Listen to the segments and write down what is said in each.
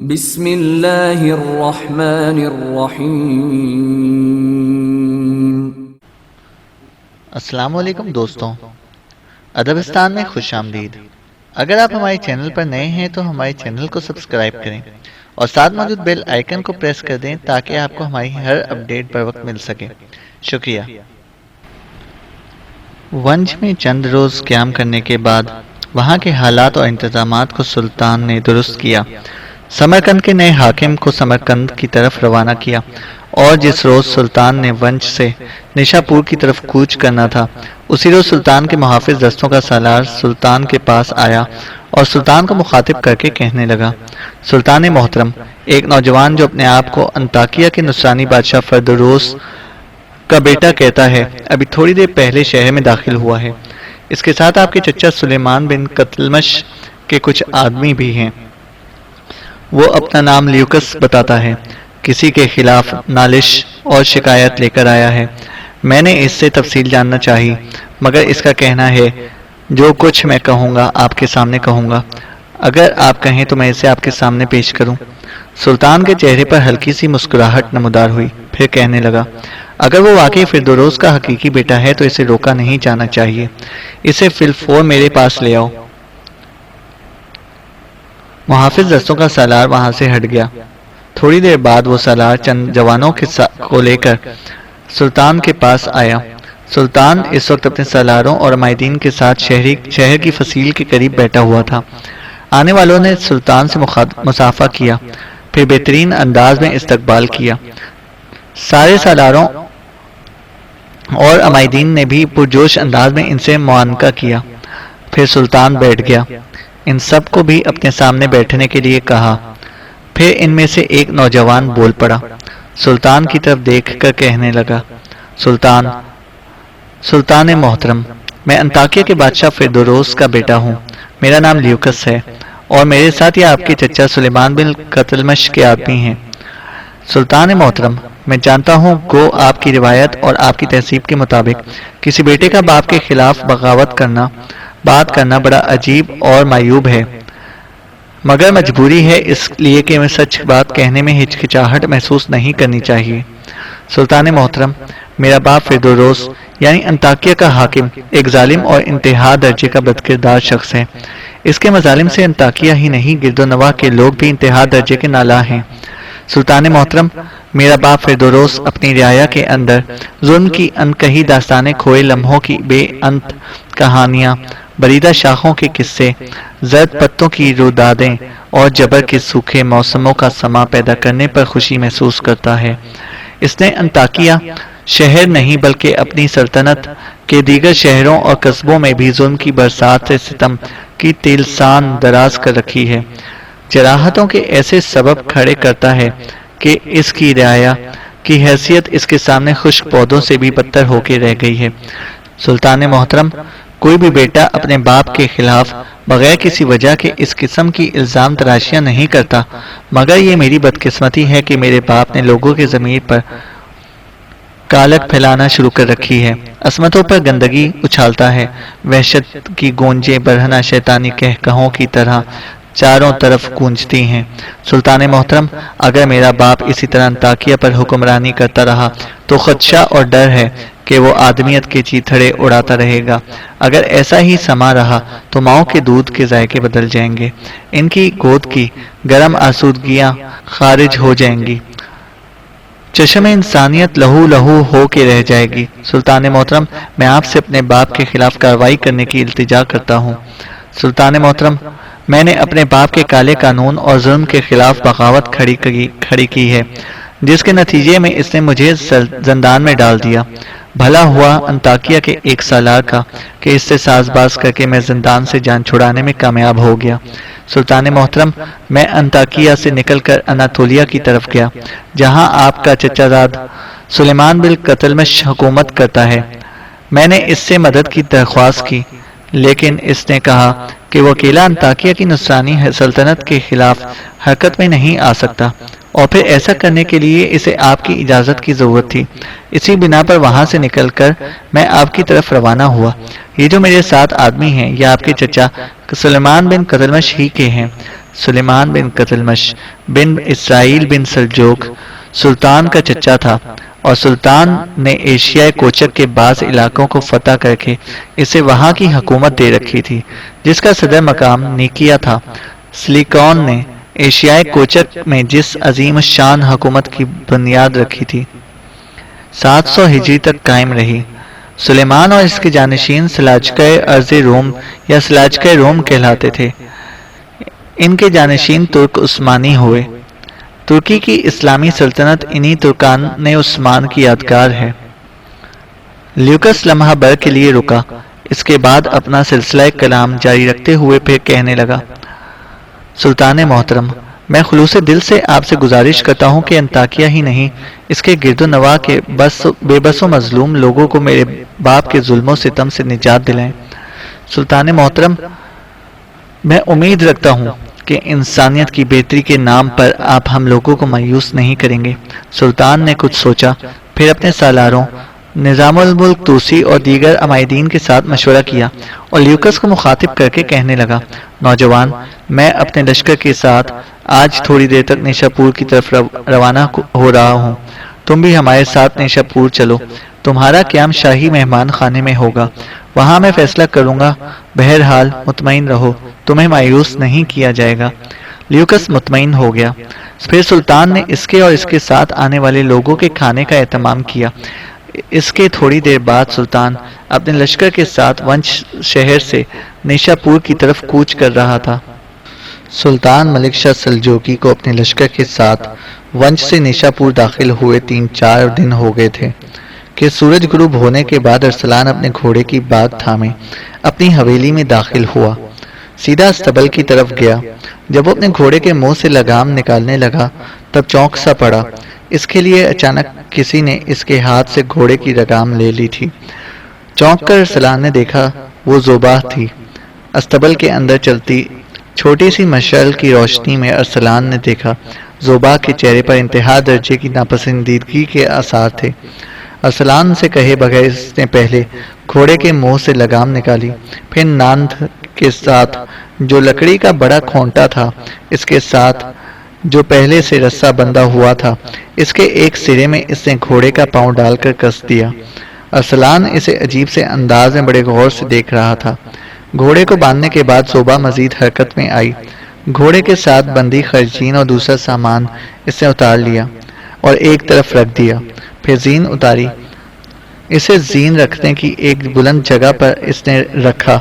بسم اللہ الرحمن الرحیم۔ السلام علیکم دوستوں، ادبستان میں خوش آمدید۔ اگر آپ ہمارے چینل پر نئے ہیں تو ہمارے چینل کو سبسکرائب کریں اور ساتھ موجود بیل آئیکن کو پریس کر دیں تاکہ آپ کو ہماری ہر اپڈیٹ پر وقت مل سکے۔ شکریہ۔ ونج میں چند روز قیام کرنے کے بعد وہاں کے حالات اور انتظامات کو سلطان نے درست کیا۔ سمرقند کے نئے حاکم کو سمرقند کی طرف روانہ کیا اور جس روز سلطان نے ونج سے نشاپور کی طرف کوچ کرنا تھا اسی روز سلطان کے محافظ دستوں کا سالار سلطان کے پاس آیا اور سلطان کو مخاطب کر کے کہنے لگا، سلطان محترم، ایک نوجوان جو اپنے آپ کو انطاکیہ کے نصرانی بادشاہ فردوروس کا بیٹا کہتا ہے ابھی تھوڑی دیر پہلے شہر میں داخل ہوا ہے۔ اس کے ساتھ آپ کے چچا سلیمان بن قتلمش کے کچھ آدمی بھی ہیں۔ وہ اپنا نام لیوکس بتاتا ہے، کسی کے خلاف نالش اور شکایت لے کر آیا ہے۔ میں نے اس سے تفصیل جاننا چاہی، مگر اس کا کہنا ہے جو کچھ میں کہوں گا آپ کے سامنے کہوں گا، اگر آپ کہیں تو میں اسے آپ کے سامنے پیش کروں۔ سلطان کے چہرے پر ہلکی سی مسکراہٹ نمودار ہوئی، پھر کہنے لگا، اگر وہ واقعی فردوروس کا حقیقی بیٹا ہے تو اسے روکا نہیں جانا چاہیے، اسے فی الفور میرے پاس لے آؤ۔ محافظ دستوں کا سالار وہاں سے ہٹ گیا۔ تھوڑی دیر بعد وہ سالار چند جوانوں کو لے کر سلطان کے پاس آیا۔ سلطان اس وقت اپنے سالاروں اور عمائدین کے ساتھ شہر کی فصیل کے قریب بیٹھا ہوا تھا۔ آنے والوں نے سلطان سے مصافحہ کیا، پھر بہترین انداز میں استقبال کیا۔ سارے سالاروں اور عمائدین نے بھی پرجوش انداز میں ان سے معانقہ کیا۔ پھر سلطان بیٹھ گیا، ان سب کو بھی اپنے سامنے بیٹھنے کے لیے کہا۔ پھر ان میں سے ایک نوجوان بول پڑا، سلطان کی طرف دیکھ کر کہنے لگا، سلطان محترم، میں انطاکیہ کے بادشاہ فردوروس کا بیٹا ہوں، میرا نام لیوکس ہے اور میرے ساتھ یہ آپ کے چچا سلیمان بن قتلمش کے آدمی ہیں۔ سلطان محترم، میں جانتا ہوں گو آپ کی روایت اور آپ کی تہذیب کے مطابق کسی بیٹے کا باپ کے خلاف بات کرنا بڑا عجیب اور معیوب ہے، مگر مجبوری ہے اس لیے کہ میں سچ بات کہنے میں ہچکچاہٹ محسوس نہیں کرنی چاہیے۔ سلطان محترم، میرا باپ فردوروس یعنی انطاکیہ کا حاکم ایک ظالم اور انتہا درجے کا بدکردار شخص ہے۔ اس کے مظالم سے انطاکیہ ہی نہیں گرد و نواح کے لوگ بھی انتہا درجے کے نالاں ہیں۔ سلطان محترم، میرا باپ فردوروس اپنی رعایا کے اندر ظلم کی انکہی داستانیں، کھوئے لمحوں کی بے انت کہانیاں، بریدہ شاخوں کے قصے، زرد پتوں کی رودادیں اور جبر کے سوکھے موسموں کا سما پیدا کرنے پر خوشی محسوس کرتا ہے۔ اس نے انطاکیہ شہر نہیں بلکہ اپنی سلطنت کے دیگر شہروں اور قصبوں میں بھی ظلم کی برسات سے ستم کی تیلسان دراز کر رکھی ہے۔ جراحتوں کے ایسے سبب کھڑے کرتا ہے کہ اس کی رعایا کی حیثیت اس کے سامنے خشک پودوں سے بھی بدتر ہو کے رہ گئی ہے۔ سلطان محترم، کوئی بھی بیٹا اپنے باپ کے خلاف بغیر کسی وجہ کے اس قسم کی الزام تراشیاں نہیں کرتا، مگر یہ میری بدقسمتی ہے کہ میرے باپ نے لوگوں کے ضمیر پر کالک پھیلانا شروع کر رکھی ہے، عصمتوں پر گندگی اچھالتا ہے، وحشت کی گونجیں برہنہ شیطانی قہقہوں کی طرح چاروں طرف گونجتی ہیں۔ سلطان محترم، اگر میرا باپ اسی طرح انطاکیہ پر حکمرانی کرتا رہا تو خدشہ اور ڈر ہے کہ وہ آدمیت کے چیتھڑے اڑاتا رہے گا۔ اگر ایسا ہی سما رہا تو ماؤں کے دودھ کے ذائقے بدل جائیں گے، ان کی گود کی گرم آسودگیاں خارج ہو جائیں گی، چشم انسانیت لہو لہو ہو کے رہ جائے گی۔ سلطان محترم، میں آپ سے اپنے باپ کے خلاف کارروائی کرنے کی التجا کرتا ہوں۔ سلطان محترم، میں نے اپنے باپ کے کالے قانون اور ظلم کے خلاف بغاوت کھڑی کی ہے، جس کے نتیجے میں اس نے مجھے زندان میں ڈال دیا۔ بھلا ہوا انطاکیہ کے ایک سالار کا کہ اس سے ساز باز کر کے میں زندان سے جان چھڑانے میں کامیاب ہو گیا۔ سلطان محترم، میں انطاکیہ سے نکل کر اناتولیا کی طرف گیا، جہاں آپ کا چچا زاد سلیمان بن قتلمش حکومت کرتا ہے۔ میں نے اس سے مدد کی درخواست کی، لیکن اس نے کہا کہ وہ اکیلا انطاکیہ کی نصرانی سلطنت کے خلاف حرکت میں نہیں آ سکتا، اور پھر ایسا کرنے کے لیے اسے آپ کی اجازت کی ضرورت تھی۔ اسی بنا پر وہاں سے نکل کر میں آپ کی طرف روانہ ہوا۔ یہ جو میرے ساتھ آدمی ہیں یہ آپ کے چچا سلیمان بن قتلمش ہی کے ہیں۔ سلیمان بن قتلمش بن اسرائیل بن سلجوق سلطان کا چچا تھا، اور سلطان نے ایشیائے کوچک کے بعض علاقوں کو فتح کر کے اسے وہاں کی حکومت دے رکھی تھی، جس کا صدر مقام نیکیا تھا۔ سلیکون نے ایشیائے کوچک میں جس عظیم الشان حکومت کی بنیاد رکھی تھی 700 ہجری تک قائم رہی۔ سلیمان اور اس کے جانشین سلاجقہ ارض روم یا سلاجقہ روم کہلاتے تھے۔ ان کے جانشین ترک عثمانی ہوئے۔ ترکی کی اسلامی سلطنت انہی ترکان نے عثمان کی یادگار ہے۔ لیوکس لمحہ بھر کے لیے رکا، اس کے بعد اپنا سلسلہ کلام جاری رکھتے ہوئے پھر کہنے لگا، سلطان محترم، میں خلوص دل سے آپ سے گزارش کرتا ہوں کہ انطاکیہ ہی نہیں، اس کے گرد و نواح کے بے بس و مظلوم لوگوں کو میرے باپ کے ظلم و ستم سے نجات دلائیں۔ سلطان محترم، میں امید رکھتا ہوں کہ انسانیت کی بہتری کے نام پر آپ ہم لوگوں کو مایوس نہیں کریں گے۔ سلطان نے کچھ سوچا، پھر اپنے سالاروں نظام الملک توسی اور دیگر عمائدین کے ساتھ مشورہ کیا اور لیوکس کو مخاطب کر کے کہنے لگا، نوجوان، میں اپنے لشکر کے ساتھ آج تھوڑی دیر تک نیشاپور کی طرف روانہ ہو رہا ہوں، تم بھی ہمارے ساتھ نیشاپور چلو، تمہارا قیام شاہی مہمان خانے میں ہوگا، وہاں میں فیصلہ کروں گا، بہرحال مطمئن رہو، تمہیں مایوس نہیں کیا جائے گا۔ لیوکس مطمئن ہو گیا۔ پھر سلطان نے اس کے اور اس کے ساتھ آنے والے لوگوں کے کھانے کا اہتمام کیا۔ اس کے تھوڑی دیر بعد سلطان اپنے لشکر کے ساتھ ونش شہر سے نیشاپور کی طرف کوچ کر رہا تھا۔ سلطان ملک شاہ سلجوقی کو اپنے لشکر کے ساتھ ونش سے نیشاپور داخل ہوئے 3-4 دن ہو گئے تھے کہ سورج غروب ہونے کے بعد ارسلان اپنے گھوڑے کی بات تھامے اپنی حویلی میں داخل ہوا، سیدھا استبل کی طرف گیا۔ جب وہ اپنے گھوڑے کے منہ سے لگام نکالنے لگا تب چونک سا پڑا، اس کے لیے اچانک کسی نے اس کے ہاتھ سے گھوڑے کی لگام لے لی تھی۔ چونک کر ارسلان نے دیکھا وہ زوباہ تھی۔ استبل کے اندر چلتی چھوٹی سی مشعل کی روشنی میں ارسلان نے دیکھا زوباہ کے چہرے پر انتہا درجے کی ناپسندیدگی کے آثار تھے۔ ارسلان سے کہے بغیر اس نے پہلے گھوڑے کے منہ سے لگام نکالی، پھر ناند کے ساتھ جو لکڑی کا بڑا کھونٹا تھا اس کے ساتھ جو پہلے سے رسہ بندھا ہوا تھا، اس کے ایک سرے میں اس نے گھوڑے کا پاؤں ڈال کر کس دیا۔ ارسلان اسے عجیب سے انداز میں بڑے غور سے دیکھ رہا تھا۔ گھوڑے کو باندھنے کے بعد زوبا مزید حرکت میں آئی، گھوڑے کے ساتھ بندی خرچین اور دوسرا سامان اس نے اتار لیا اور ایک طرف رکھ دیا، پھر زین اتاری، اسے زین رکھنے کی ایک بلند جگہ پر اس نے رکھا،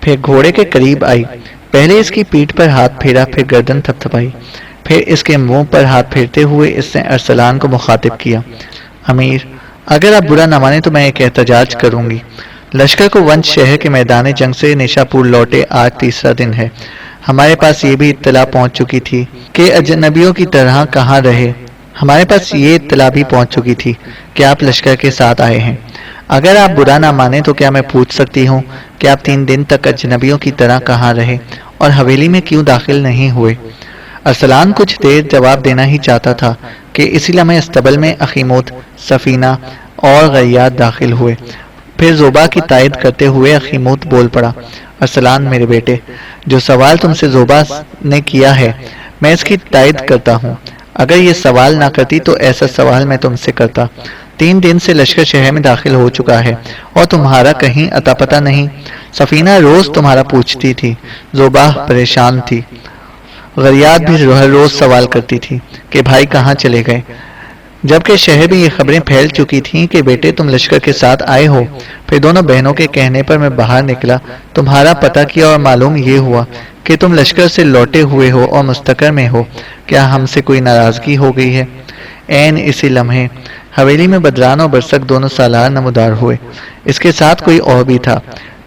پھر گھوڑے کے قریب آئی، پہلے اس کی پیٹھ پر ہاتھ پھیرا، پھر گردن تھپتھپائی، پھر اس کے منہ پر ہاتھ پھیرتے ہوئے اس نے ارسلان کو مخاطب کیا، امیر، اگر آپ برا نہ مانیں تو میں ایک احتجاج کروں گی۔ لشکر کو ونش شہر کے میدان جنگ سے نیشاپور لوٹے آج تیسرا دن ہے۔ ہمارے پاس یہ بھی اطلاع پہنچ چکی تھی کہ اجنبیوں کی طرح کہاں رہے، ہمارے پاس یہ اطلاع بھی پہنچ چکی تھی کہ آپ لشکر کے ساتھ آئے ہیں۔ اگر آپ برا نہ مانیں تو کیا میں پوچھ سکتی ہوں کہ آپ 3 دن تک اجنبیوں کی طرح کہاں رہے اور حویلی میں کیوں داخل نہیں ہوئے؟ ارسلان کچھ دیر جواب دینا ہی چاہتا تھا کہ اسی لمحے استبل میں اخیموت، سفینہ اور غیات داخل ہوئے۔ پھر زوبا کی تائید کرتے ہوئے اخیموت بول پڑا، ارسلان میرے بیٹے، جو سوال تم سے زوبا نے کیا ہے میں اس کی تائید کرتا ہوں۔ اگر یہ سوال نہ کرتی تو ایسا سوال میں تم سے کرتا۔ 3 دن سے لشکر شہر میں داخل ہو چکا ہے اور تمہارا کہیں اتا پتہ نہیں۔ سفینہ روز تمہارا پوچھتی تھی، زوبا پریشان تھی، غریات بھی ہر روز سوال کرتی تھی کہ بھائی کہاں چلے گئے، جبکہ شہر میں یہ خبریں پھیل چکی تھیں کہ بیٹے تم لشکر کے ساتھ آئے ہو۔ پھر دونوں بہنوں کے کہنے پر میں باہر نکلا، تمہارا پتہ کیا اور معلوم یہ ہوا کہ تم لشکر سے لوٹے ہوئے ہو اور مستقر میں ہو۔ کیا ہم سے کوئی ناراضگی ہو گئی ہے؟ عین اسی لمحے حویلی میں بدران اور برسک دونوں سالار نمودار ہوئے، اس کے ساتھ کوئی اور بھی تھا۔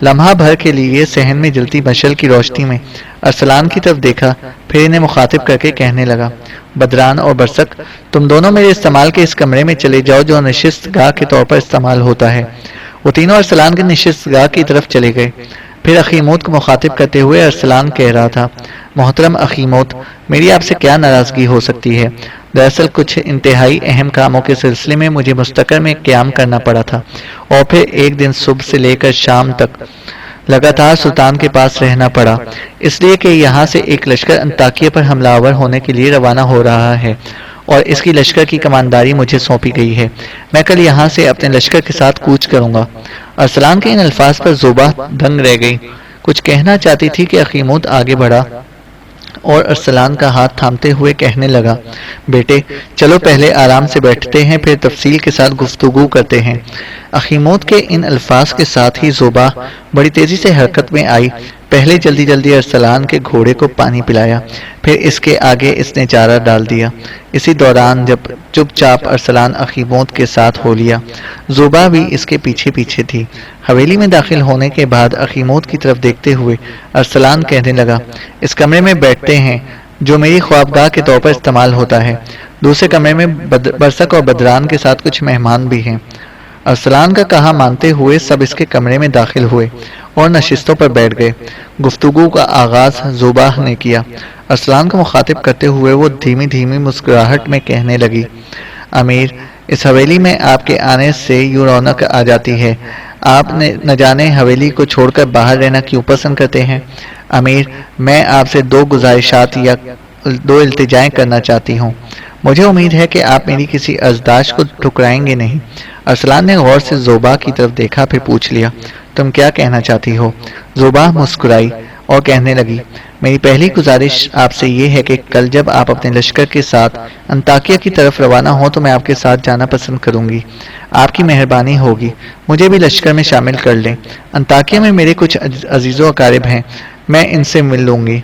لمحہ بھر کے لیے صحن میں جلتی مشعل کی روشنی میں ارسلان کی طرف دیکھا، پھر انہیں مخاطب کر کے کہنے لگا، بدران اور برسک، تم دونوں میرے استعمال کے اس کمرے میں چلے جاؤ جو نشست گاہ کے طور پر استعمال ہوتا ہے۔ وہ تینوں ارسلان کے نشست گاہ کی طرف چلے گئے۔ پھر اخیموت کو مخاطب کرتے ہوئے ارسلان کہہ رہا تھا، محترم اخیموت، میری آپ سے کیا ناراضگی ہو سکتی ہے؟ دراصل کچھ انتہائی اہم کاموں کے سلسلے میں مجھے مستقر میں قیام کرنا پڑا تھا، اور پھر ایک دن صبح سے لے کر شام تک لگاتار سلطان کے پاس رہنا پڑا، اس لیے کہ یہاں سے ایک لشکر انطاکیہ پر حملہ آور ہونے کے لیے روانہ ہو رہا ہے اور اس کی لشکر کی کمانداری مجھے سونپی گئی ہے۔ میں کل یہاں سے اپنے لشکر کے ساتھ کوچ کروں گا۔ ارسلان کے ان الفاظ پر زوبا دنگ رہ گئی۔ کچھ کہنا چاہتی تھی کہ اخیمود آگے بڑھا اور ارسلان کا ہاتھ تھامتے ہوئے کہنے لگا، بیٹے چلو پہلے آرام سے بیٹھتے ہیں، پھر تفصیل کے ساتھ گفتگو کرتے ہیں۔ اخیمود کے ان الفاظ کے ساتھ ہی زوبا بڑی تیزی سے حرکت میں آئی۔ پہلے جلدی جلدی ارسلان کے گھوڑے کو پانی پلایا، پھر اس کے آگے اس نے چارہ ڈال دیا۔ اسی دوران جب چپ چاپ ارسلان اخیمود کے ساتھ ہو لیا، زوبا بھی اس کے پیچھے پیچھے تھی۔ حویلی میں داخل ہونے کے بعد اخیمود کی طرف دیکھتے ہوئے ارسلان کہنے لگا، اس کمرے میں بیٹھتے ہیں جو میری خوابگاہ کے طور پر استعمال ہوتا ہے۔ دوسرے کمرے میں برسک اور بدران کے ساتھ کچھ مہمان بھی ہیں۔ ارسلان کا کہا مانتے ہوئے سب اس کے کمرے میں داخل ہوئے اور نشستوں پر بیٹھ گئے۔ گفتگو کا آغاز زوبا نے کیا۔ ارسلان کو مخاطب کرتے ہوئے وہ دھیمی دھیمی مسکراہٹ میں کہنے لگی، امیر اس حویلی میں آپ کے آنے سے یوں رونق آ جاتی ہے، آپ نہ جانے حویلی کو چھوڑ کر باہر رہنا کیوں پسند کرتے ہیں؟ امیر میں آپ سے دو گزارشات یا دو التجائیں کرنا چاہتی ہوں، مجھے امید ہے کہ آپ میری کسی عرضداشت کو ٹھکرائیں گے نہیں۔ ارسلان نے غور سے زوبا کی طرف دیکھا، پھر پوچھ لیا، تم کیا کہنا چاہتی ہو؟ زوبا مسکرائی اور کہنے لگی، میری پہلی گزارش آپ سے یہ ہے کہ کل جب آپ اپنے لشکر کے ساتھ انطاکیہ کی طرف روانہ ہوں تو میں آپ کے ساتھ جانا پسند کروں گی۔ آپ کی مہربانی ہوگی مجھے بھی لشکر میں شامل کر لیں۔ انطاکیہ میں میرے کچھ عزیز و اقارب ہیں، میں ان سے مل لوں گی۔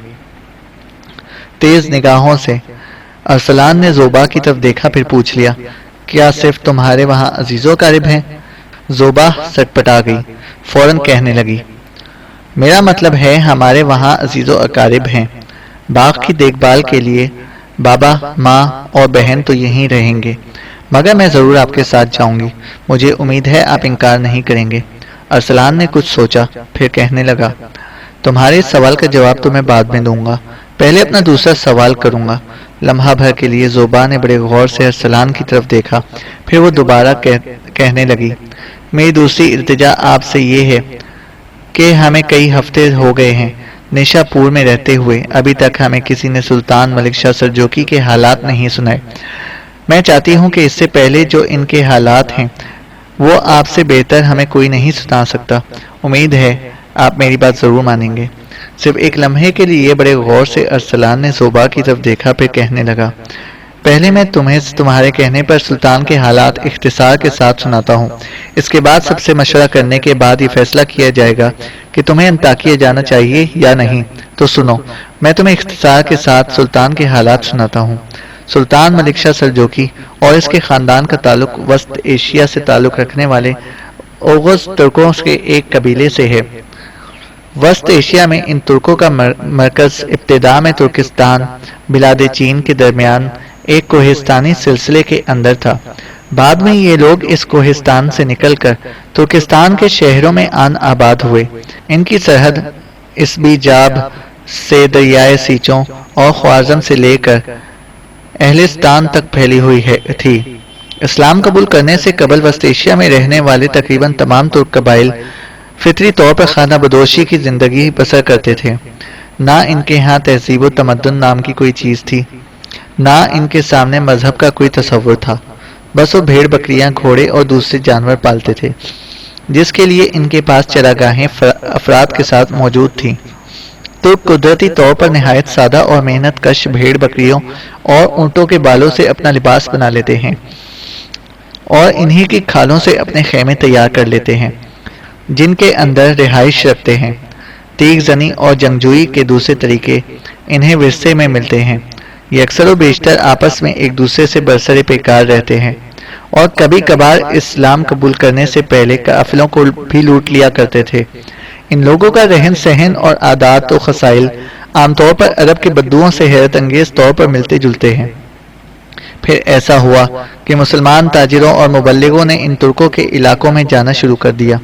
تیز نگاہوں سے ارسلان نے زوبا کی طرف دیکھا، پھر پوچھ لیا، کیا صرف تمہارے وہاں عزیز و اقارب ہیں؟ زوبا سٹپٹا گئی، فوراً کہنے لگی، میرا مطلب ہے ہمارے وہاں عزیز و اقارب ہیں، باغ کی دیکھ بھال کے لیے بابا، ماں اور بہن تو یہیں رہیں گے، مگر میں ضرور آپ کے ساتھ جاؤں گی، مجھے امید ہے آپ انکار نہیں کریں گے۔ ارسلان نے کچھ سوچا، پھر کہنے لگا، تمہارے سوال کا جواب تو میں بعد میں دوں گا، پہلے اپنا دوسرا سوال کروں گا۔ لمحہ بھر کے لیے زوبا نے بڑے غور سے ارسلان کی طرف دیکھا، پھر وہ دوبارہ کہنے لگی، میری دوسری التجا آپ سے یہ ہے کہ ہمیں کئی ہفتے ہو گئے ہیں نیشا پور میں رہتے ہوئے، ابھی تک ہمیں کسی نے سلطان ملک شاہ سلجوقی کے حالات نہیں سنائے۔ میں چاہتی ہوں کہ اس سے پہلے جو ان کے حالات ہیں وہ آپ سے بہتر ہمیں کوئی نہیں سنا سکتا، امید ہے آپ میری بات ضرور مانیں گے۔ صرف ایک لمحے کے لیے بڑے غور سے ارسلان نے زوبا کی طرف دیکھا، پھر کہنے لگا، پہلے میں تمہیں تمہارے کہنے پر سلطان کے حالات اختصار کے ساتھ سناتا ہوں، اس کے بعد سب سے مشورہ کرنے کے بعد یہ فیصلہ کیا جائے گا کہ تمہیں انطاکیہ جانا چاہیے یا نہیں۔ تو سنو، میں تمہیں اختصار کے ساتھ سلطان کے حالات سناتا ہوں۔ سلطان ملک شاہ سلجوقی اور اس کے خاندان کا تعلق وسط ایشیا سے تعلق رکھنے والے اوغز ترکوں کے ایک قبیلے سے ہے۔ وسط ایشیا میں ان ترکوں کا مرکز ابتدا میں ترکستان بلاد چین کے درمیان ایک کوہستانی سلسلے کے اندر تھا۔ بعد میں یہ لوگ اس کوہستان سے نکل کر ترکستان کے شہروں میں آن آباد ہوئے۔ ان کی سرحد اسبیجاب سے دریائے سیچوں اور خوارزم سے لے کر اہلستان تک پھیلی ہوئی تھی۔ اسلام قبول کرنے سے قبل وسط ایشیا میں رہنے والے تقریباً تمام ترک قبائل فطری طور پر خانہ بدوشی کی زندگی بسر کرتے تھے۔ نہ ان کے ہاں تہذیب و تمدن نام کی کوئی چیز تھی، نہ ان کے سامنے مذہب کا کوئی تصور تھا، بس وہ بھیڑ بکریاں، گھوڑے اور دوسرے جانور پالتے تھے، جس کے لیے ان کے پاس چراگاہیں افراد کے ساتھ موجود تھیں۔ ترک قدرتی طور پر نہایت سادہ اور محنت کش بھیڑ بکریوں اور اونٹوں کے بالوں سے اپنا لباس بنا لیتے ہیں اور انہی کی کھالوں سے اپنے خیمے تیار کر لیتے ہیں، جن کے اندر رہائش رکھتے ہیں۔ تیغ زنی اور جنگجوئی کے دوسرے طریقے انہیں ورثے میں ملتے ہیں۔ یہ اکثر و بیشتر آپس میں ایک دوسرے سے برسر پیکار رہتے ہیں اور کبھی کبھار اسلام قبول کرنے سے پہلے قافلوں کو بھی لوٹ لیا کرتے تھے۔ ان لوگوں کا رہن سہن اور عادات و خصائل عام طور پر عرب کے بدوؤں سے حیرت انگیز طور پر ملتے جلتے ہیں۔ پھر ایسا ہوا کہ مسلمان تاجروں اور مبلغوں نے ان ترکوں کے علاقوں میں جانا شروع کر دیا،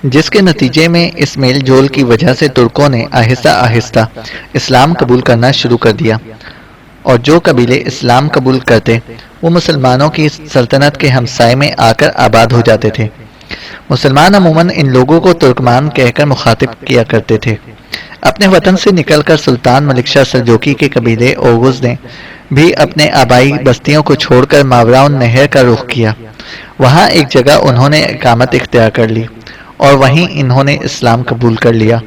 جس کے نتیجے میں اس میل جول کی وجہ سے ترکوں نے آہستہ آہستہ اسلام قبول کرنا شروع کر دیا، اور جو قبیلے اسلام قبول کرتے وہ مسلمانوں کی سلطنت کے ہمسائے میں آ کر آباد ہو جاتے تھے۔ مسلمان عموماً ان لوگوں کو ترکمان کہہ کر مخاطب کیا کرتے تھے۔ اپنے وطن سے نکل کر سلطان ملک شاہ سلجوقی کے قبیلے اوغز نے بھی اپنے آبائی بستیوں کو چھوڑ کر ماوراء نہر کا رخ کیا۔ وہاں ایک جگہ انہوں نے اقامت اختیار کر لی اور وہیں انہوں نے اسلام قبول کر لیا۔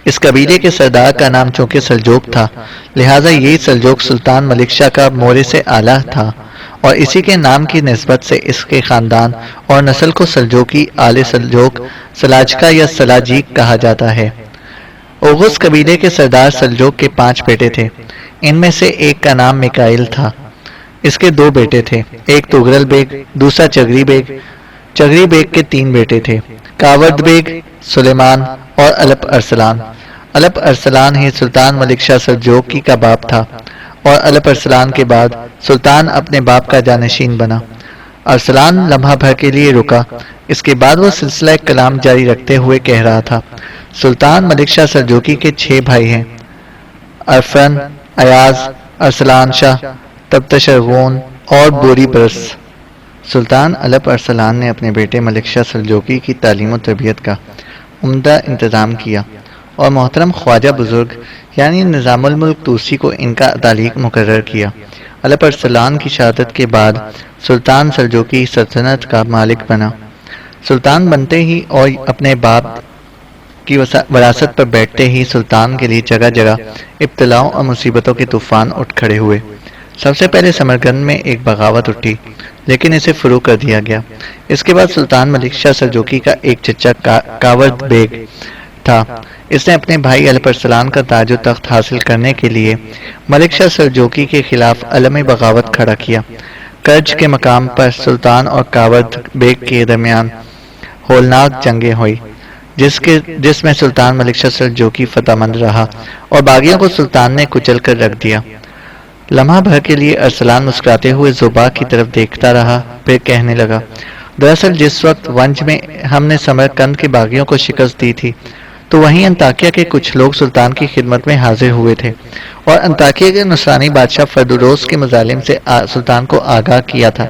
اس قبیلے کے سردار کا نام چونکہ سلجوق تھا، لہٰذا یہی سلجوق سلطان ملک شاہ کا مورث اعلیٰ تھا، اور اسی کے نام کی نسبت سے اس کے خاندان اور نسل کو سلجوقی آل سلجوق، سلاجقہ یا سلاجیق کہا جاتا ہے۔ اوغز قبیلے کے سردار سلجوق کے 5 بیٹے تھے۔ ان میں سے ایک کا نام میکائل تھا۔ اس کے 2 بیٹے تھے، ایک تغرل بیگ، دوسرا چگری بیگ۔ چگری بیگ کے 3 بیٹے تھے، کاورد بیگ، سلیمان اور الپ ارسلان۔ الپ ارسلان ہی سلطان ملک شاہ سلجوقی کا باپ تھا، اور الپ ارسلان کے بعد سلطان اپنے باپ کا جانشین بنا۔ ارسلان لمحہ بھر کے لیے رکا، اس کے بعد وہ سلسلہ کلام جاری رکھتے ہوئے کہہ رہا تھا: سلطان ملک شاہ سلجوقی کے 6 بھائی ہیں، عرفن، ایاز، ارسلان شاہ، تبتشرغون اور بوری برس۔ سلطان الپ ارسلان نے اپنے بیٹے ملک شاہ سلجوقی کی تعلیم و تربیت کا عمدہ انتظام کیا، اور محترم خواجہ بزرگ یعنی نظام الملک طوسی کو ان کا تعلیق مقرر کیا۔ الپ ارسلان کی شہادت کے بعد سلطان سلجوقی سلطنت کا مالک بنا۔ سلطان بنتے ہی اور اپنے باپ کی وراثت پر بیٹھتے ہی سلطان کے لیے جگہ جگہ ابتلاؤں اور مصیبتوں کے طوفان اٹھ کھڑے ہوئے۔ سب سے پہلے سمرقند میں ایک بغاوت اٹھی، لیکن اسے فروغ کر دیا گیا۔ اس کے بعد سلطان ملک شاہ سلجوقی کا ایک چچا کاورد بیگ تھا، اس نے اپنے بھائی الپ ارسلان کا تاج و تخت حاصل کرنے کے لیے ملک شاہ سلجوقی کے خلاف علم بغاوت کھڑا کیا۔ کرج کے مقام پر سلطان اور کاورد بیگ کے درمیان ہولناک جنگیں ہوئی، جس میں سلطان ملک شاہ سلجوقی فتح مند رہا اور باغیوں کو سلطان نے کچل کر رکھ دیا۔ لمحہ بھر کے لیے ارسلان مسکراتے ہوئے زوبا کی طرف دیکھتا رہا، پھر کہنے لگا: دراصل جس وقت ونج میں ہم نے سمرقند کے باغیوں کو شکست دی تھی، تو وہیں انطاکیہ کے کچھ لوگ سلطان کی خدمت میں حاضر ہوئے تھے اور انطاکیہ کے نصرانی بادشاہ فردوروس کے مظالم سے سلطان کو آگاہ کیا تھا۔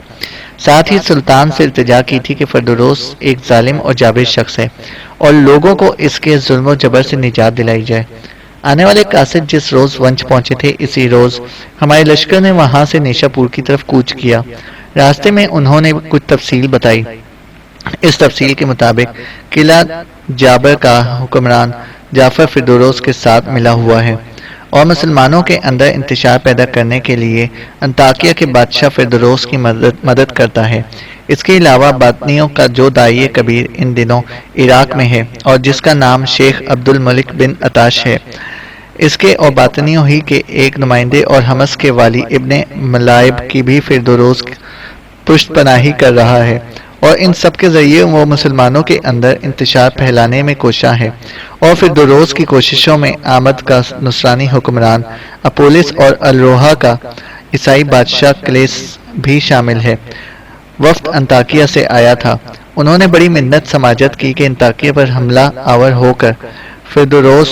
ساتھ ہی سلطان سے التجا کی تھی کہ فردوروس ایک ظالم اور جابر شخص ہے اور لوگوں کو اس کے ظلم و جبر سے نجات دلائی جائے۔ آنے والے قاصد جس روز ونج پہنچے تھے، اسی روز ہمارے لشکر نے وہاں سے نیشہ پور کی طرف کوچ کیا۔ راستے میں انہوں نے کچھ تفصیل بتائی۔ اس تفصیل کے مطابق قلعہ جابر کا حکمران جعفر فردوروس کے ساتھ ملا ہوا ہے اور مسلمانوں کے اندر انتشار پیدا کرنے کے لیے انطاکیہ کے بادشاہ فردوروس کی مدد کرتا ہے۔ اس کے علاوہ باطنیوں کا جو داعیہ کبیر ان دنوں عراق میں ہے اور جس کا نام شیخ عبد الملک بن عطاش ہے، اس کے اور باطنیوں ہی کے ایک نمائندے اور حمص کے والی ابن ملائب کی بھی فردوروس پشت پناہی کر رہا ہے، اور ان سب کے ذریعے وہ مسلمانوں کے اندر انتشار پھیلانے میں کوشاں ہے۔ اور فردوروس کی کوششوں میں آمد کا نصرانی حکمران اپولس اور الروحا کا عیسائی بادشاہ کلیس بھی شامل ہے۔ وفد انطاکیہ سے آیا تھا۔ انہوں نے بڑی منت سماجت کی کہ انطاکیہ پر حملہ آور ہو کر فردوروس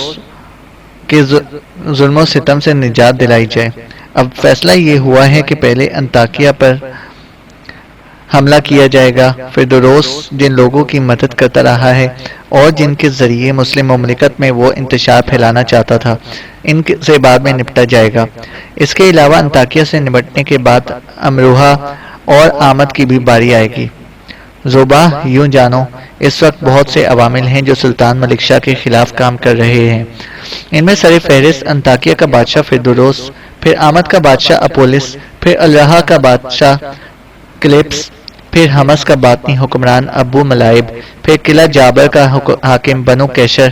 کے ظلم و ستم سے نجات دلائی جائے۔ اب فیصلہ یہ ہوا ہے کہ پہلے انطاکیہ پر حملہ کیا جائے گا۔ فردوروس جن لوگوں کی مدد کرتا رہا ہے اور جن کے ذریعے مسلم مملکت میں وہ انتشار پھیلانا چاہتا تھا، ان سے بعد میں نپٹا جائے گا۔ اس کے علاوہ انطاکیہ سے نمٹنے کے بعد امروہہ اور آمد کی بھی باری آئے گی۔ زوبا، یوں جانو اس وقت بہت سے عوامل ہیں جو سلطان ملک شاہ کے خلاف کام کر رہے ہیں۔ ان میں سر فہرست انطاکیہ کا بادشاہ فردوروس، پھر آمد کا بادشاہ اپولس، پھر الرہا کا بادشاہ کلیپس، پھر حمص کا باطنی حکمران ابو ملائب، پھر قلعہ جابر کا حاکم بنو کیشر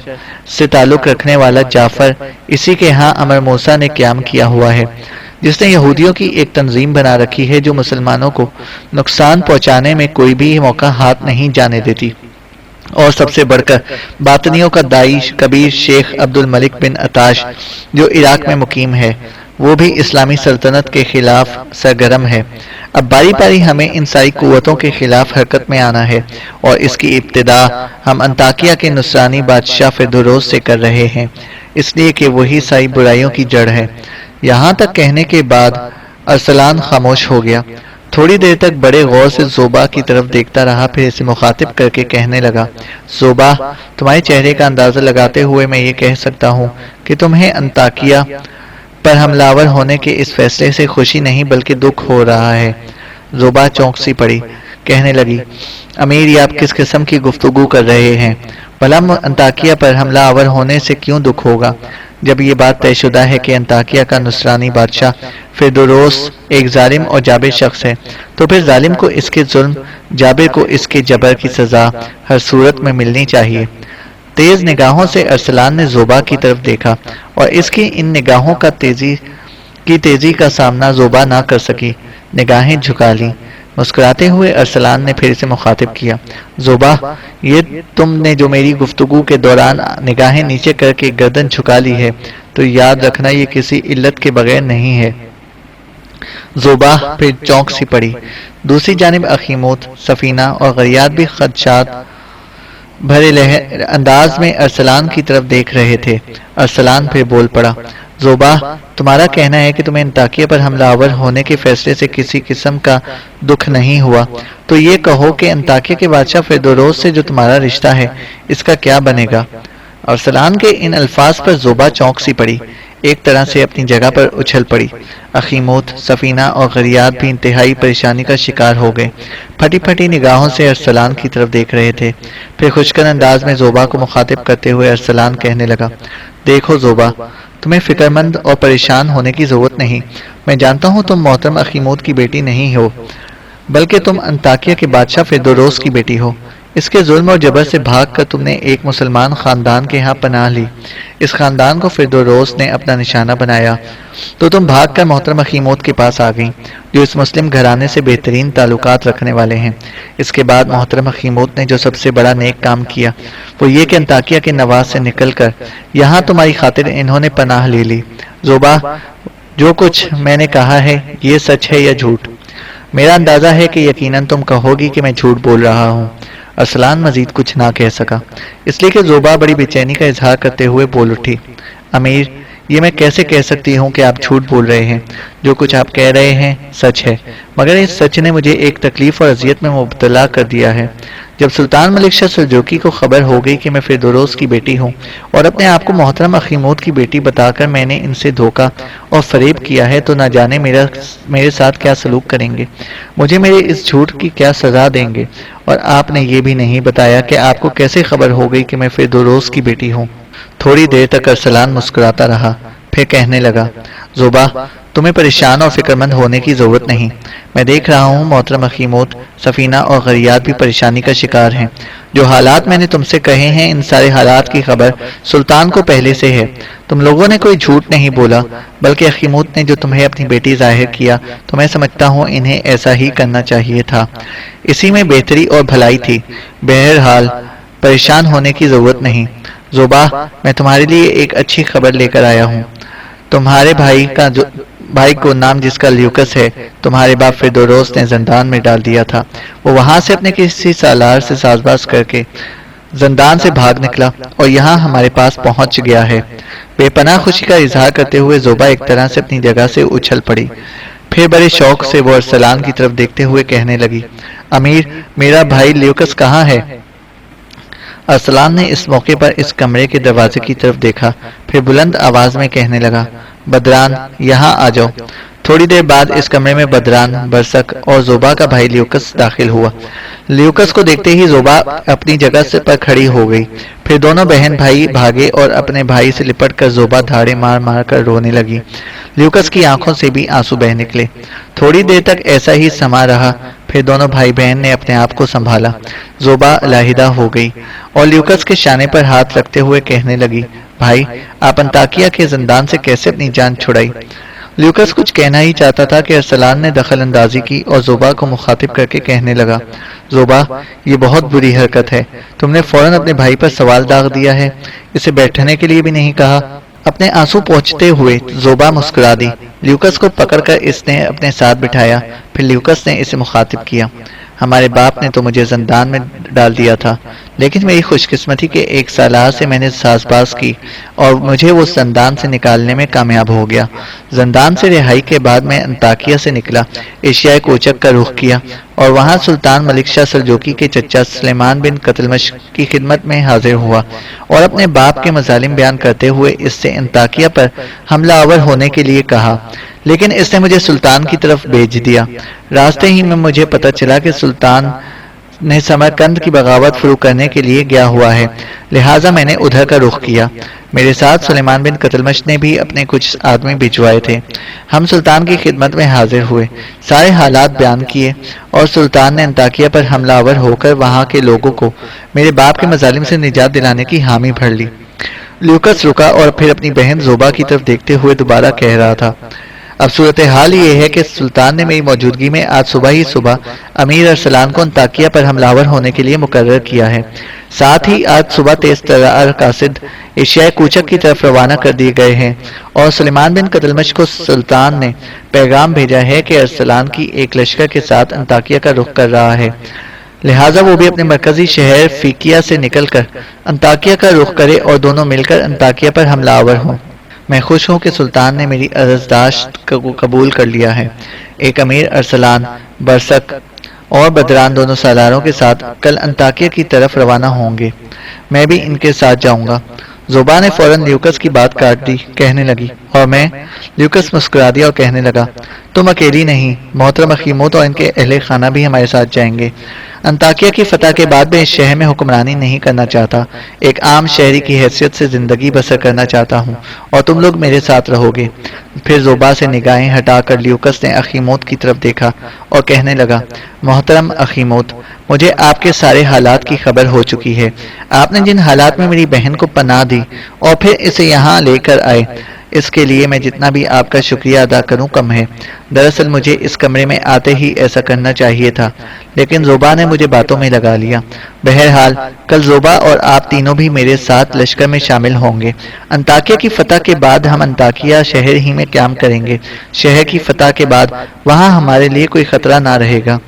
سے تعلق رکھنے والا جعفر، اسی کے ہاں امر موسیٰ نے قیام کیا ہوا ہے، جس نے یہودیوں کی ایک تنظیم بنا رکھی ہے جو مسلمانوں کو نقصان پہنچانے میں کوئی بھی موقع ہاتھ نہیں جانے دیتی۔ اور سب سے بڑھ کر باطنیوں کا داعی کبیر شیخ عبد الملک بن عطاش جو عراق میں مقیم ہے، وہ بھی اسلامی سلطنت کے خلاف سرگرم ہے۔ اب باری باری ہمیں ان ساری قوتوں کے خلاف حرکت میں آنا ہے، اور اس کی ابتدا ہم انطاکیہ کے نصرانی بادشاہ فردوروس سے کر رہے ہیں، اس لیے کہ وہی ساری برائیوں کی جڑ ہے۔ یہاں تک کہنے کے بعد ارسلان خاموش ہو گیا۔ تھوڑی دیر تک بڑے غور سے زوبا کی طرف دیکھتا رہا، پھر اسے مخاطب کر کے کہنے لگا، زوبا، تمہارے چہرے کا اندازہ لگاتے ہوئے میں یہ کہہ سکتا ہوں کہ تمہیں انطاکیہ پر حملہ آور ہونے کے اس فیصلے سے خوشی نہیں بلکہ دکھ ہو رہا ہے۔ زوبا چونک سی پڑی، کہنے لگی، امیر، یہ آپ کس قسم کی گفتگو کر رہے ہیں؟ بھلا انطاکیہ پر حملہ آور ہونے سے کیوں دکھ ہوگا؟ جب یہ بات طے شدہ ہے کہ انطاکیہ کا نصرانی بادشاہ فیودوروس ایک ظالم اور جابر شخص ہے، تو پھر ظالم کو اس کے ظلم، جابر کو اس کے جبر کی سزا ہر صورت میں ملنی چاہیے۔ تیز نگاہوں سے ارسلان نے زوبا کی طرف دیکھا اور اس کی ان نگاہوں کا تیزی کا سامنا زوبا نہ کر سکی، نگاہیں جھکا لی۔ مسکراتے ہوئے ارسلان نے پھر سے مخاطب کیا، زوبا، یہ تم نے جو میری گفتگو کے دوران نگاہیں نیچے کر کے گردن جھکا لی ہے، تو یاد رکھنا یہ کسی علت کے بغیر نہیں ہے۔ زوبا پھر چونک سی پڑی۔ دوسری جانب اخیموت، سفینہ اور غریات بھی خدشات بھرے انداز میں ارسلان کی طرف دیکھ رہے تھے۔ ارسلان پھر بول پڑا، زوبا، تمہارا کہنا ہے کہ تمہیں انطاکیہ پر حملہ آور ہونے کے فیصلے سے کسی قسم کا دکھ نہیں ہوا، تو یہ کہو کہ انطاکیہ کے بادشاہ فیودوروس سے جو تمہارا رشتہ ہے، اس کا کیا بنے گا؟ ارسلان کے ان الفاظ پر زوبا چونک سی پڑی، ایک طرح سے اپنی جگہ پر اچھل پڑی۔ اخیموت، سفینہ اور غریات بھی انتہائی پریشانی کا شکار ہو گئے، پھٹی پھٹی نگاہوں سے ارسلان کی طرف دیکھ رہے تھے۔ پھر خشکن انداز میں زوبا کو مخاطب کرتے ہوئے ارسلان کہنے لگا، دیکھو زوبا، تمہیں فکر مند اور پریشان ہونے کی ضرورت نہیں۔ میں جانتا ہوں تم محترم اخیموت کی بیٹی نہیں ہو، بلکہ تم انطاکیہ کے بادشاہ فیودوروس کی بیٹی ہو۔ اس کے ظلم اور جبر سے بھاگ کر تم نے ایک مسلمان خاندان کے ہاں پناہ لی۔ اس خاندان کو فیودوروس نے اپنا نشانہ بنایا، تو تم بھاگ کر محترم اخیموت کے پاس آ گئی، جو اس مسلم گھرانے سے بہترین تعلقات رکھنے والے ہیں۔ اس کے بعد محترم اخیموت نے جو سب سے بڑا نیک کام کیا، وہ یہ کہ انطاکیہ کے نواز سے نکل کر یہاں تمہاری خاطر انہوں نے پناہ لے لی۔ زوبا، جو کچھ میں نے کہا ہے یہ سچ ہے یا جھوٹ؟ میرا اندازہ ہے کہ یقیناً تم کہو گی کہ میں جھوٹ بول رہا ہوں۔ ارسلان مزید کچھ نہ کہہ سکا، اس لیے کہ زوبا بڑی بے چینی کا اظہار کرتے ہوئے بول اٹھی، امیر، یہ میں کیسے کہہ سکتی ہوں کہ آپ جھوٹ بول رہے ہیں؟ جو کچھ آپ کہہ رہے ہیں سچ ہے، مگر اس سچ نے مجھے ایک تکلیف اور اذیت میں مبتلا کر دیا ہے۔ جب سلطان ملک شاہ سلجوقی کو خبر ہو گئی کہ میں فیودوروس کی بیٹی ہوں اور اپنے آپ کو محترم اخیموت کی بیٹی بتا کر میں نے ان سے دھوکہ اور فریب کیا ہے، تو نہ جانے میرے ساتھ کیا سلوک کریں گے، مجھے میرے اس جھوٹ کی کیا سزا دیں گے۔ اور آپ نے یہ بھی نہیں بتایا کہ آپ کو کیسے خبر ہو گئی کہ میں فیودوروس کی بیٹی ہوں۔ تھوڑی دیر تک ارسلان مسکراتا رہا، پھر کہنے لگا، زوبا، تمہیں پریشان اور فکر مند ہونے کی ضرورت نہیں۔ میں دیکھ رہا ہوں محترم اخیموت، سفینہ اور غریات بھی پریشانی کا شکار ہیں۔ جو حالات میں نے تم سے کہے ہیں، ان سارے حالات کی خبر سلطان کو پہلے سے ہے۔ تم لوگوں نے کوئی جھوٹ نہیں بولا، بلکہ اخیموت نے جو تمہیں اپنی بیٹی ظاہر کیا، تو میں سمجھتا ہوں انہیں ایسا ہی کرنا چاہیے تھا۔ اسی میں بہتری اور بھلائی تھی۔ بہرحال پریشان ہونے کی ضرورت نہیں۔ زوبا، میں تمہارے لیے ایک اچھی خبر لے کر آیا ہوں۔ تمہارے بھائی کو، نام جس کا لیوکس ہے، تمہارے باپ فیودوروس نے زندان میں ڈال دیا تھا۔ وہ وہاں سے اپنے کسی سالار سے ساز باز کر کے زندان سے بھاگ نکلا اور یہاں ہمارے پاس پہنچ گیا ہے۔ بے پناہ خوشی کا اظہار کرتے ہوئے زوبا ایک طرح سے اپنی جگہ سے اچھل پڑی، پھر بڑے شوق سے وہ ارسلان کی طرف دیکھتے ہوئے کہنے لگی، امیر، میرا بھائی لیوکس کہاں ہے؟ ارسلان نے اس موقع پر اس کمرے کے دروازے کی طرف دیکھا، پھر بلند آواز میں کہنے لگا، بدران، یہاں آ جاؤ۔ تھوڑی دیر بعد اس کمرے میں بدران، برسک اور زوبا کا بھائی لیوکس داخل ہوا۔ لیوکس کو دیکھتے ہی زوبا اپنی جگہ سے پر کھڑی ہو گئی، پھر دونوں بہن بھائی بھاگے اور اپنے بھائی سے لپٹ کر زوبا دھاڑے مار مار کر رونے لگی۔ لیوکس کی آنکھوں سے بھی آنسو بہہ نکلے۔ تھوڑی دیر تک ایسا ہی سما رہا، پھر دونوں بھائی بہن نے اپنے آپ کو سنبھالا۔ زوبا علیحدہ ہو گئی اور لیوکس کے شانے پر ہاتھ رکھتے ہوئے کہنے لگی، بھائی، آپ انطاکیہ کے زندان سے کیسے اپنی جان چھڑائی؟ لیوکس کچھ کہنا ہی چاہتا تھا کہ ارسلان نے دخل اندازی کی اور زوبا کو مخاطب کر کے کہنے لگا، زوبا، یہ بہت بری حرکت ہے۔ تم نے فوراً اپنے بھائی پر سوال داغ دیا ہے، اسے بیٹھنے کے لیے بھی نہیں کہا۔ اپنے آنسو پوچھتے ہوئے زوبا مسکرا دی۔ لیوکس کو پکڑ کر اس نے اپنے ساتھ بٹھایا، پھر لیوکس نے اسے مخاطب کیا، ہمارے باپ نے تو مجھے زندان میں ڈال دیا تھا، لیکن میری خوش قسمتی کے ایک سالار سے میں نے ساز باز کی اور مجھے وہ زندان سے نکالنے میں کامیاب ہو گیا۔ زندان سے رہائی کے بعد میں انطاکیہ سے نکلا، ایشیائے کوچک کا رخ کیا اور وہاں سلطان ملک شاہ سلجوقی کے چچا سلیمان بن قتلمش کی خدمت میں حاضر ہوا اور اپنے باپ کے مظالم بیان کرتے ہوئے اس سے انطاکیہ پر حملہ آور ہونے کے لیے کہا، لیکن اس نے مجھے سلطان کی طرف بھیج دیا۔ راستے ہی میں مجھے پتہ چلا کہ سلطان نے سمرقند کی بغاوت شروع کرنے کے لیے گیا ہوا ہے، لہٰذا میں نے ادھر کا رخ کیا۔ میرے ساتھ سلیمان بن قتلمش نے بھی اپنے کچھ آدمی بھجوائے تھے۔ ہم سلطان کی خدمت میں حاضر ہوئے، سارے حالات بیان کیے اور سلطان نے انطاکیہ پر حملہ آور ہو کر وہاں کے لوگوں کو میرے باپ کے مظالم سے نجات دلانے کی حامی بھر لی۔ لیوکس رکا اور پھر اپنی بہن زوبا کی طرف دیکھتے ہوئے دوبارہ کہہ رہا تھا، اب صورتحال یہ ہے کہ سلطان نے میری موجودگی میں آج صبح امیر ارسلان کو انطاکیہ پر حملہ آور ہونے کے لیے مقرر کیا ہے۔ ساتھ ہی آج صبح تیز ترار قاصد ایشیائے کوچک کی طرف روانہ کر دیے گئے ہیں اور سلیمان بن قتلمش کو سلطان نے پیغام بھیجا ہے کہ ارسلان کی ایک لشکر کے ساتھ انطاکیہ کا رخ کر رہا ہے، لہٰذا وہ بھی اپنے مرکزی شہر فیکیا سے نکل کر انطاکیہ کا رخ کرے اور دونوں مل کر انطاکیہ پر حملہ آور ہوں۔ میں خوش ہوں کہ سلطان نے میری عرضداشت کو قبول کر لیا ہے۔ ایک امیر ارسلان، برسک اور بدران دونوں سالاروں کے ساتھ کل انطاکیہ کی طرف روانہ ہوں گے، میں بھی ان کے ساتھ جاؤں گا۔ زوبا نے فوراً لیوکس کی بات کاٹ دی، کہنے لگی، اور میں؟ لیوکس مسکرا دیا اور کہنے لگا، تم اکیلی نہیں، محترم اخیموت اور ان کے اہل خانہ بھی ہمارے ساتھ جائیں گے۔ انطاکیہ کی فتح کے بعد میں اس شہر میں حکمرانی نہیں کرنا چاہتا، ایک عام شہری کی حیثیت سے زندگی بسر کرنا چاہتا ہوں اور تم لوگ میرے ساتھ رہو گے۔ پھر زوبا سے نگاہیں ہٹا کر لیوکس نے اخیموت کی طرف دیکھا اور کہنے لگا، محترم اخیموت، مجھے آپ کے سارے حالات کی خبر ہو چکی ہے۔ آپ نے جن حالات میں میری بہن کو پناہ دی اور پھر اسے یہاں لے کر آئے، اس کے لیے میں جتنا بھی آپ کا شکریہ ادا کروں کم ہے۔ دراصل مجھے اس کمرے میں آتے ہی ایسا کرنا چاہیے تھا، لیکن زوبا نے مجھے باتوں میں لگا لیا۔ بہرحال کل زوبا اور آپ تینوں بھی میرے ساتھ لشکر میں شامل ہوں گے۔ انطاکیہ کی فتح کے بعد ہم انطاکیہ شہر ہی میں قیام کریں گے۔ شہر کی فتح کے بعد وہاں ہمارے لیے کوئی خطرہ نہ رہے گا۔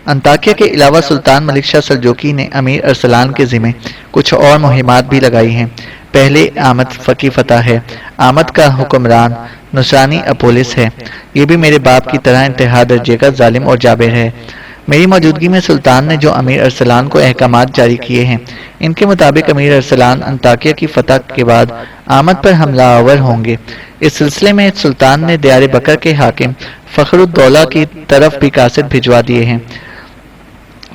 انطاکیہ کے علاوہ سلطان ملک شاہ سلجوقی نے امیر ارسلان کے ذمے کچھ اور مہمات بھی لگائی ہیں۔ پہلے آمد کی فتح ہے۔ آمد کا حکمران نصرانی اپولس ہے، یہ بھی میرے باپ کی طرح انتہا درجے کا ظالم اور جابر ہے۔ میری موجودگی میں سلطان نے جو امیر ارسلان کو احکامات جاری کیے ہیں، ان کے مطابق امیر ارسلان انطاکیہ کی فتح کے بعد آمد پر حملہ آور ہوں گے۔ اس سلسلے میں سلطان نے دیار بکر کے حاکم فخر الدولہ کی طرف بھی قاصد بھجوا دیے ہیں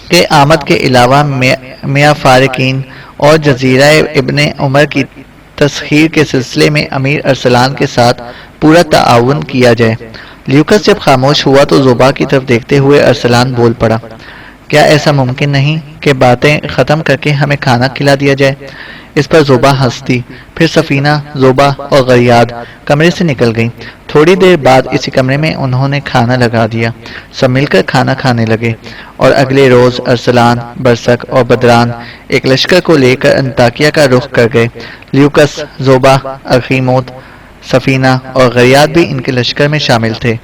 کہ آمد کے علاوہ میاں فارقین اور جزیرہ ابن عمر کی تسخیر کے سلسلے میں امیر ارسلان کے ساتھ پورا تعاون کیا جائے۔ لیوکس جب خاموش ہوا تو زوبا کی طرف دیکھتے ہوئے ارسلان بول پڑا، کیا ایسا ممکن نہیں کہ باتیں ختم کر کے ہمیں کھانا کھلا دیا جائے؟ اس پر زوبا ہنس دی۔ پھر سفینہ، زوبا اور غریاد کمرے سے نکل گئیں۔ تھوڑی دیر بعد اسی کمرے میں انہوں نے کھانا لگا دیا، سب مل کر کھانا کھانے لگے اور اگلے روز ارسلان، برسک اور بدران ایک لشکر کو لے کر انطاکیہ کا رخ کر گئے۔ لیوکس، زوبا، اخیموت، سفینہ اور غریاد بھی ان کے لشکر میں شامل تھے۔